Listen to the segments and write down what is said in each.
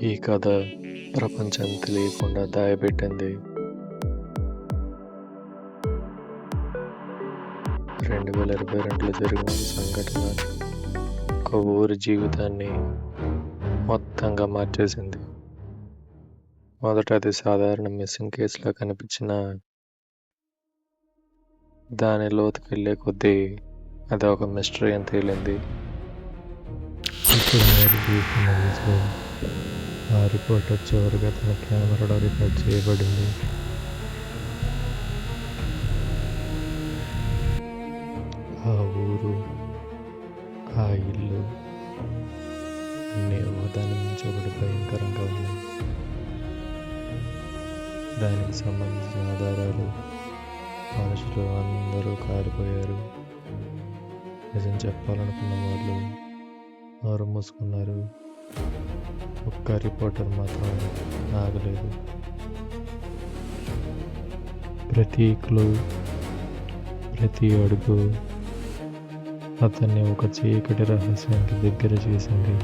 ఈ కథ ప్రపంచానికి తెలియకుండా దాయబెట్టింది. 2022లో జరిగిన ఒక సంఘటన ఒక ఊరి జీవితాన్ని మొత్తంగా మార్చేసింది. మొదట అది సాధారణ మిస్సింగ్ కేసులా కనిపించినా, దాని లోతుకెళ్లే కొద్దీ అది ఒక మిస్టరీ అని తేలింది. ఇప్పుడు మీరు చూస్తున్న విజువల్ ఆ రిపోర్టర్ చివరిగా తన కెమెరాలో రికార్డ్ చేయబడింది. ఆ ఊరు, ఆ ఇల్లు అన్నీ ఒకదాని నుంచి ఒకటి భయంకరంగా ఉన్నాయి. దానికి సంబంధించిన ఆధారాలు, మనుషులు అందరూ కాలిపోయారు. నిజం చెప్పాలనుకున్న వాళ్ళు నోరు మూసుకున్నారు. ఒక్క రిపోర్టర్ మాత్రం ఆగలేదు. ప్రతి క్లూ, ప్రతి అడుగు అతన్ని ఒక చీకటి రహస్యానికి దగ్గర చేసింది.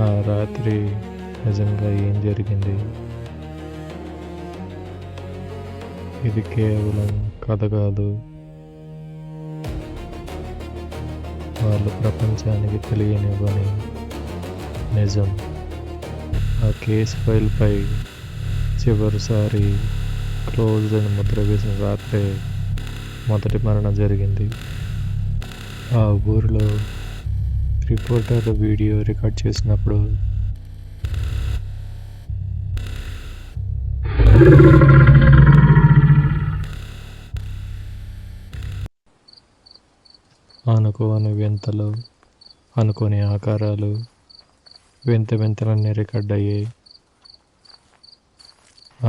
ఆ రాత్రి నిజంగా ఏం జరిగింది? ఇది కేవలం కథ కాదు. వాళ్ళు ప్రపంచానికి తెలియనివ్వని నిజం. ఆ కేసు ఫైల్పై చివరిసారి క్లోజ్ అని ముద్ర వేసిన రాత్రే మొదటి మరణం జరిగింది. ఆ ఊరిలో రిపోర్టర్ వీడియో రికార్డ్ చేసినప్పుడు అనుకోని వింతలు, అనుకోని ఆకారాలు, వింత వింతలన్నీ రికార్డ్ అయ్యాయి.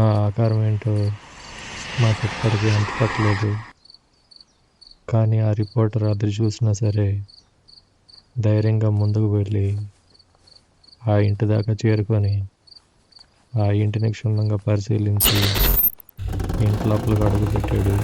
ఆ ఆకారం ఏంటో మాకెప్పటికీ అంతుపట్టలేదు. కానీ ఆ రిపోర్టర్ అది చూసినా సరే ధైర్యంగా ముందుకు వెళ్ళి ఆ ఇంటి దాకా చేరుకొని ఆ ఇంటిని క్షుణ్ణంగా పరిశీలించి ఇంటి లోపలికి అడుగుపెట్టాడు.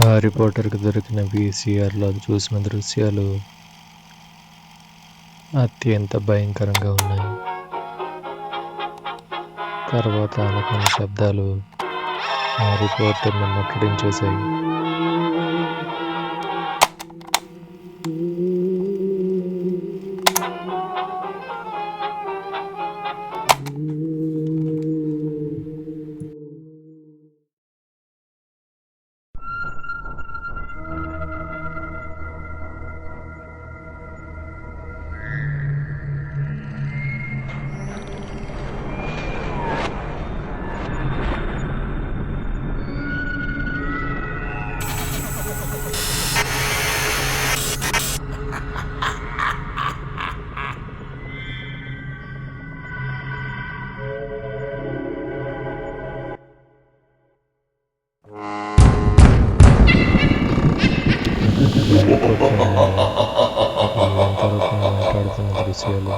ఆ రిపోర్టర్కి దొరికిన VCRలో చూసిన దృశ్యాలు అత్యంత భయంకరంగా ఉన్నాయి. తర్వాత అనుకున్న శబ్దాలు ఆ రిపోర్టర్ని ముట్టడించేశాయి. మాట్లాడుతున్న దృశ్యాలు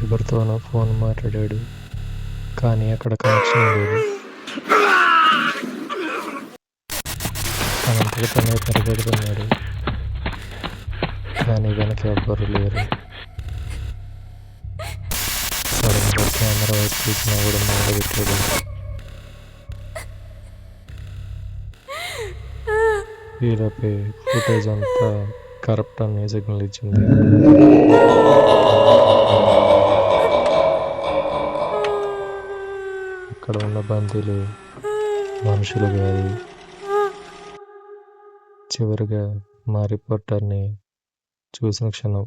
ఎవరితోనో ఫోన్ మాట్లాడాడు, కానీ అక్కడ కనెక్షన్ లేదు. తనంతకు తనే పరిగెడుతున్నాడు, కానీ వెనక ఎవ్వరు లేరు. సడన్గా కెమెరా వైపు చూసిన కూడా మొదలుపెట్టాడు. ఈలోపే ఫుటేజ్ అంతా కరప్ట్ అనే సిగ్నల్ ఇచ్చింది. అక్కడ ఉన్న బందీలు మనుషులు కాదు. చివరిగా మా రిపోర్టర్ని చూసిన క్షణం